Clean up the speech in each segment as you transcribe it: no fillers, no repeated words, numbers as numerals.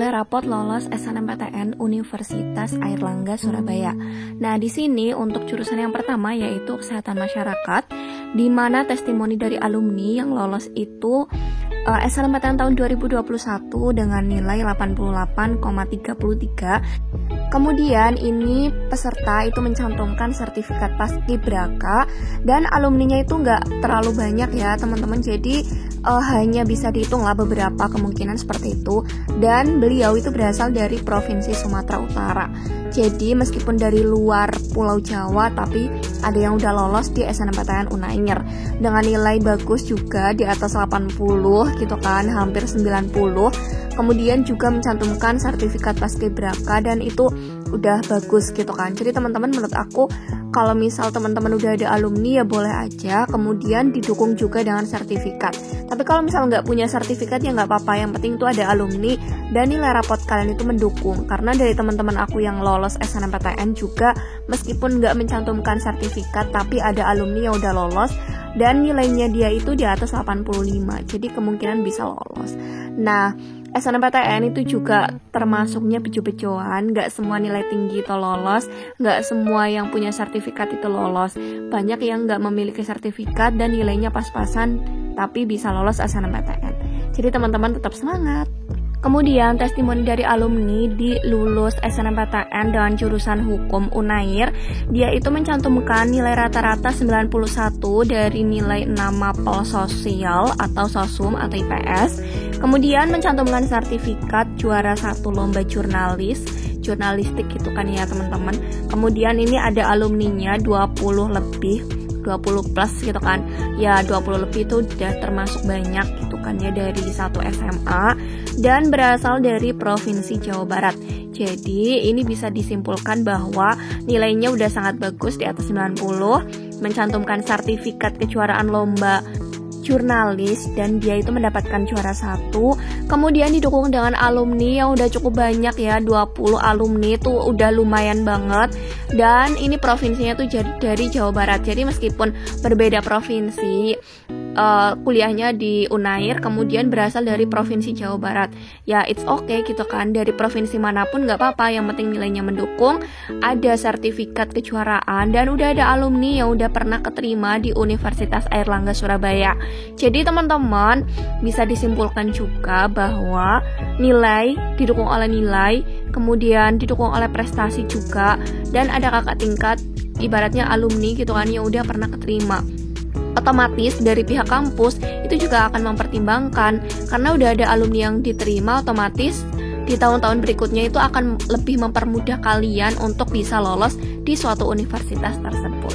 nilai rapot lolos SNMPTN Universitas Airlangga Surabaya. Nah, di sini untuk jurusan yang pertama yaitu Kesehatan Masyarakat, di mana testimoni dari alumni yang lolos itu SNMPTN tahun 2021 dengan nilai 88,33. Kemudian ini peserta itu mencantumkan sertifikat paskibraka dan alumninya itu nggak terlalu banyak ya teman-teman, jadi hanya bisa dihitung lah beberapa kemungkinan seperti itu. Dan beliau itu berasal dari Provinsi Sumatera Utara. Jadi meskipun dari luar Pulau Jawa, tapi ada yang udah lolos di SNMPTN Unair dengan nilai bagus juga di atas 80 gitu kan, hampir 90. Kemudian juga mencantumkan sertifikat paskibraka dan itu udah bagus gitu kan. Jadi teman-teman, menurut aku kalau misal teman-teman udah ada alumni ya boleh aja, kemudian didukung juga dengan sertifikat. Tapi kalau misal nggak punya sertifikat ya nggak apa-apa, yang penting itu ada alumni dan nilai rapot kalian itu mendukung. Karena dari teman-teman aku yang lolos SNMPTN juga, meskipun nggak mencantumkan sertifikat tapi ada alumni yang udah lolos dan nilainya dia itu di atas 85, jadi kemungkinan bisa lolos. Nah, SNMPTN itu juga termasuknya bejo-bejoan, gak semua nilai tinggi itu lolos, gak semua yang punya sertifikat itu lolos. Banyak yang gak memiliki sertifikat dan nilainya pas-pasan tapi bisa lolos SNMPTN. Jadi teman-teman tetap semangat. Kemudian testimoni dari alumni di lulus SNMPTN dengan jurusan Hukum Unair, dia itu mencantumkan nilai rata-rata 91 dari nilai 6 mapel sosial atau sosum atau IPS. Kemudian mencantumkan sertifikat juara 1 lomba jurnalistik gitu kan ya teman-teman. Kemudian ini ada alumninya 20 plus gitu kan. Ya 20 lebih itu udah termasuk banyak gitu kan ya, dari satu SMA dan berasal dari Provinsi Jawa Barat. Jadi ini bisa disimpulkan bahwa nilainya udah sangat bagus di atas 90, mencantumkan sertifikat kejuaraan lomba jurnalis dan dia itu mendapatkan juara 1. Kemudian didukung dengan alumni yang udah cukup banyak ya, 20 alumni itu udah lumayan banget. Dan ini provinsinya tuh dari Jawa Barat. Jadi meskipun berbeda provinsi, kuliahnya di Unair kemudian berasal dari Provinsi Jawa Barat, ya it's okay gitu kan, dari provinsi manapun gak apa-apa, yang penting nilainya mendukung, ada sertifikat kejuaraan dan udah ada alumni yang udah pernah keterima di Universitas Airlangga Surabaya. Jadi teman-teman bisa disimpulkan juga bahwa nilai didukung oleh nilai, kemudian didukung oleh prestasi juga, dan ada kakak tingkat ibaratnya alumni gitu kan yang udah pernah keterima. Otomatis dari pihak kampus itu juga akan mempertimbangkan, karena udah ada alumni yang diterima, otomatis di tahun-tahun berikutnya itu akan lebih mempermudah kalian untuk bisa lolos di suatu universitas tersebut.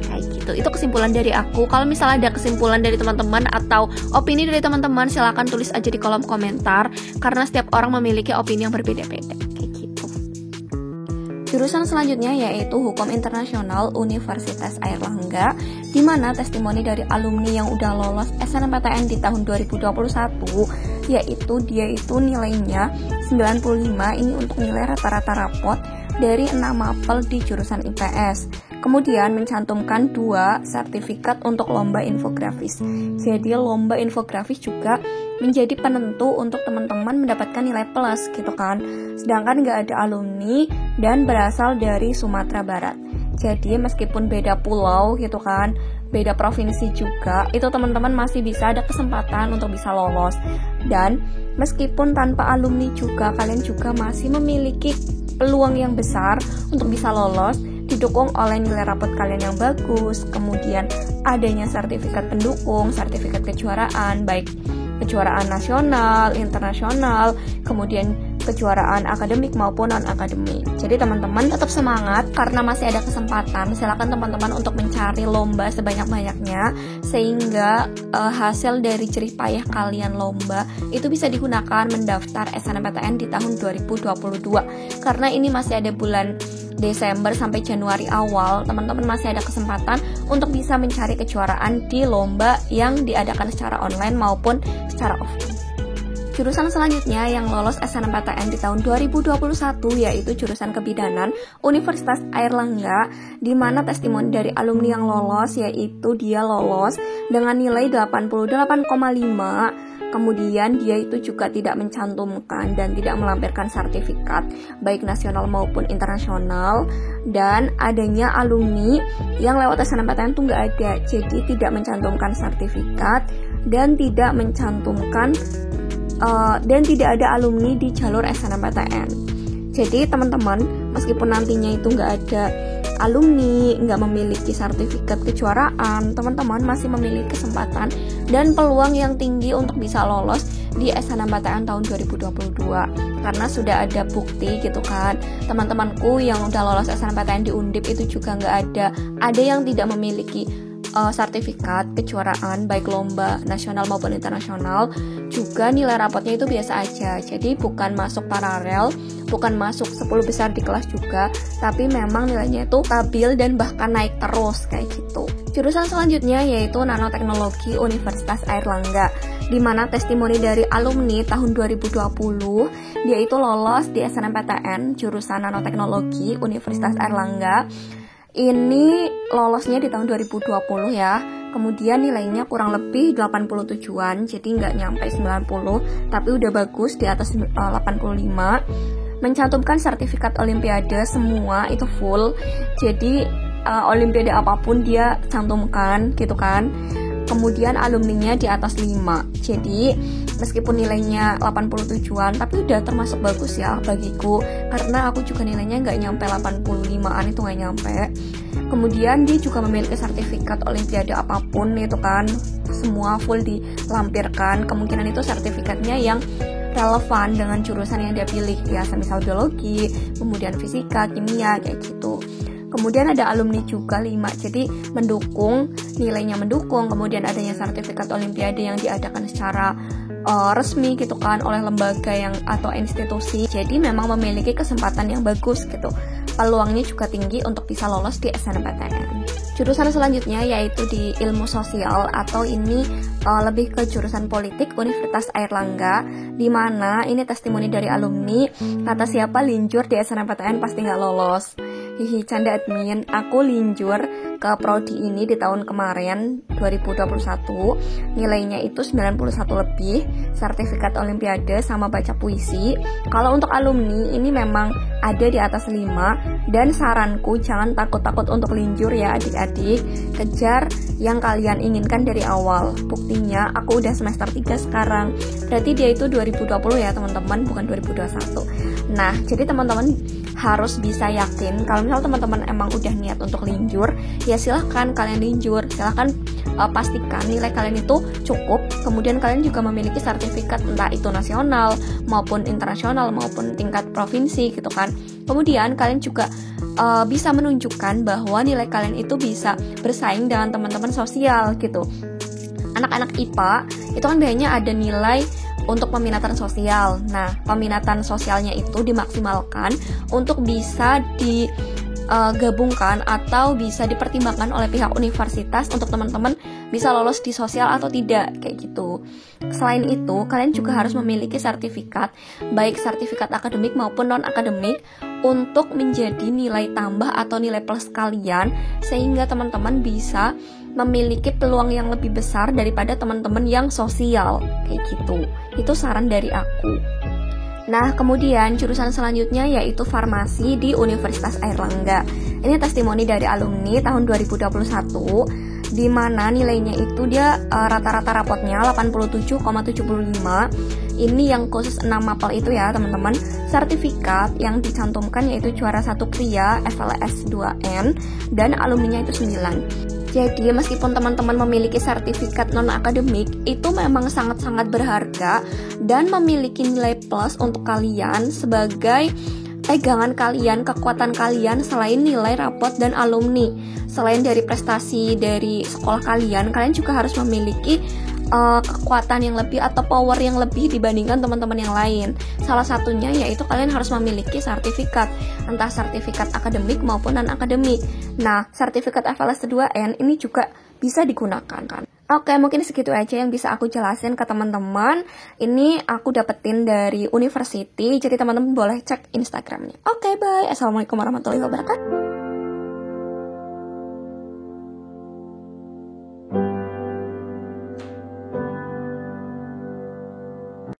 Kayak gitu. Itu kesimpulan dari aku. Kalau misalnya ada kesimpulan dari teman-teman atau opini dari teman-teman, silahkan tulis aja di kolom komentar, karena setiap orang memiliki opini yang berbeda-beda. Jurusan selanjutnya yaitu Hukum Internasional Universitas Airlangga, di mana testimoni dari alumni yang udah lolos SNMPTN di tahun 2021, yaitu dia itu nilainya 95, ini untuk nilai rata-rata rapot dari 6 mapel di jurusan IPS. Kemudian mencantumkan 2 sertifikat untuk lomba infografis. Jadi lomba infografis juga menjadi penentu untuk teman-teman mendapatkan nilai plus gitu kan. Sedangkan gak ada alumni dan berasal dari Sumatera Barat. Jadi meskipun beda pulau gitu kan, beda provinsi juga, itu teman-teman masih bisa ada kesempatan untuk bisa lolos. Dan meskipun tanpa alumni juga, kalian juga masih memiliki peluang yang besar untuk bisa lolos, didukung oleh nilai rapot kalian yang bagus, kemudian adanya sertifikat pendukung, sertifikat kejuaraan, baik kejuaraan nasional, internasional, kemudian kejuaraan akademik maupun non-akademik. Jadi teman-teman tetap semangat karena masih ada kesempatan. Silakan teman-teman untuk mencari lomba sebanyak-banyaknya sehingga hasil dari jerih payah kalian lomba itu bisa digunakan mendaftar SNMPTN di tahun 2022. Karena ini masih ada bulan Desember sampai Januari awal, teman-teman masih ada kesempatan untuk bisa mencari kejuaraan di lomba yang diadakan secara online maupun secara offline. Jurusan selanjutnya yang lolos SNMPTN di tahun 2021 yaitu jurusan Kebidanan Universitas Airlangga, di mana testimoni dari alumni yang lolos yaitu dia lolos dengan nilai 88,5, Kemudian dia itu juga tidak mencantumkan dan tidak melampirkan sertifikat baik nasional maupun internasional, dan adanya alumni yang lewat SNMPTN tuh nggak ada, jadi tidak mencantumkan sertifikat dan tidak mencantumkan dan tidak ada alumni di jalur SNMPTN. Jadi teman-teman, meskipun nantinya itu nggak ada alumni, nggak memiliki sertifikat kejuaraan, teman-teman masih memiliki kesempatan dan peluang yang tinggi untuk bisa lolos di SNMPTN tahun 2022, karena sudah ada bukti gitu kan. Teman-temanku yang udah lolos SNMPTN di Undip itu juga nggak ada yang tidak memiliki sertifikat kejuaraan baik lomba nasional maupun internasional. Juga nilai rapotnya itu biasa aja, jadi bukan masuk paralel, bukan masuk 10 besar di kelas juga, tapi memang nilainya itu stabil dan bahkan naik terus kayak gitu. Jurusan selanjutnya yaitu Nanoteknologi Universitas Airlangga, di mana testimoni dari alumni tahun 2020 dia itu lolos di SNMPTN jurusan Nanoteknologi Universitas Airlangga. Ini lolosnya di tahun 2020 ya. Kemudian nilainya kurang lebih 87-an, jadi nggak nyampe 90, tapi udah bagus di atas 85. Mencantumkan sertifikat olimpiade semua itu full. Jadi olimpiade apapun dia cantumkan gitu kan. Kemudian alumninya di atas 5. Jadi meskipun nilainya 87-an, tapi udah termasuk bagus ya bagiku, karena aku juga nilainya nggak nyampe 85-an, itu nggak nyampe. Kemudian dia juga memiliki sertifikat olimpiade apapun itu kan, semua full dilampirkan. Kemungkinan itu sertifikatnya yang relevan dengan jurusan yang dia pilih ya, semisal biologi, kemudian fisika, kimia kayak gitu. Kemudian ada alumni juga 5, jadi mendukung, nilainya mendukung. Kemudian adanya sertifikat olimpiade yang diadakan secara resmi gitu kan oleh lembaga yang atau institusi. Jadi memang memiliki kesempatan yang bagus gitu. Peluangnya juga tinggi untuk bisa lolos di SNMPTN. Jurusan selanjutnya yaitu di ilmu sosial, atau ini lebih ke jurusan politik Universitas Airlangga, di mana ini testimoni dari alumni. Kata siapa linjur di SNMPTN pasti nggak lolos. Hihi, canda admin, aku linjur ke prodi ini di tahun kemarin 2021. Nilainya itu 91 lebih, sertifikat olimpiade sama baca puisi. Kalau untuk alumni ini memang ada di atas 5, dan saranku jangan takut-takut untuk linjur ya adik-adik. Kejar yang kalian inginkan dari awal. Buktinya aku udah semester 3 sekarang. Berarti dia itu 2020 ya teman-teman, bukan 2021. Nah, jadi teman-teman harus bisa yakin kalau misal teman-teman emang udah niat untuk linjur, ya silahkan kalian linjur, silahkan pastikan nilai kalian itu cukup. Kemudian kalian juga memiliki sertifikat entah itu nasional maupun internasional maupun tingkat provinsi gitu kan. Kemudian kalian juga bisa menunjukkan bahwa nilai kalian itu bisa bersaing dengan teman-teman sosial gitu. Anak-anak IPA itu kan biasanya ada nilai untuk peminatan sosial. Nah, peminatan sosialnya itu dimaksimalkan untuk bisa digabungkan atau bisa dipertimbangkan oleh pihak universitas untuk teman-teman bisa lolos di sosial atau tidak, kayak gitu. Selain itu, kalian juga harus memiliki sertifikat, baik sertifikat akademik maupun non-akademik, untuk menjadi nilai tambah atau nilai plus kalian, sehingga teman-teman bisa memiliki peluang yang lebih besar daripada teman-teman yang sosial, kayak gitu. Itu saran dari aku. Nah, kemudian jurusan selanjutnya yaitu farmasi di Universitas Airlangga. Ini testimoni dari alumni tahun 2021, di mana nilainya itu dia rata-rata rapotnya 87,75. Ini yang khusus 6 mapel itu ya teman-teman. Sertifikat yang dicantumkan yaitu juara 1 pria FLS 2N, dan alumninya itu 9. Jadi meskipun teman-teman memiliki sertifikat non-akademik, itu memang sangat-sangat berharga dan memiliki nilai plus untuk kalian sebagai pegangan kalian, kekuatan kalian selain nilai rapot dan alumni. Selain dari prestasi dari sekolah kalian, kalian juga harus memiliki kekuatan yang lebih atau power yang lebih dibandingkan teman-teman yang lain. Salah satunya yaitu kalian harus memiliki sertifikat, entah sertifikat akademik maupun non-akademik. Nah, sertifikat FLS 2N ini juga bisa digunakan kan. Oke, mungkin segitu aja yang bisa aku jelasin ke teman-teman. Ini aku dapetin dari university, jadi teman-teman boleh cek Instagramnya. Oke, bye. Assalamualaikum warahmatullahi wabarakatuh.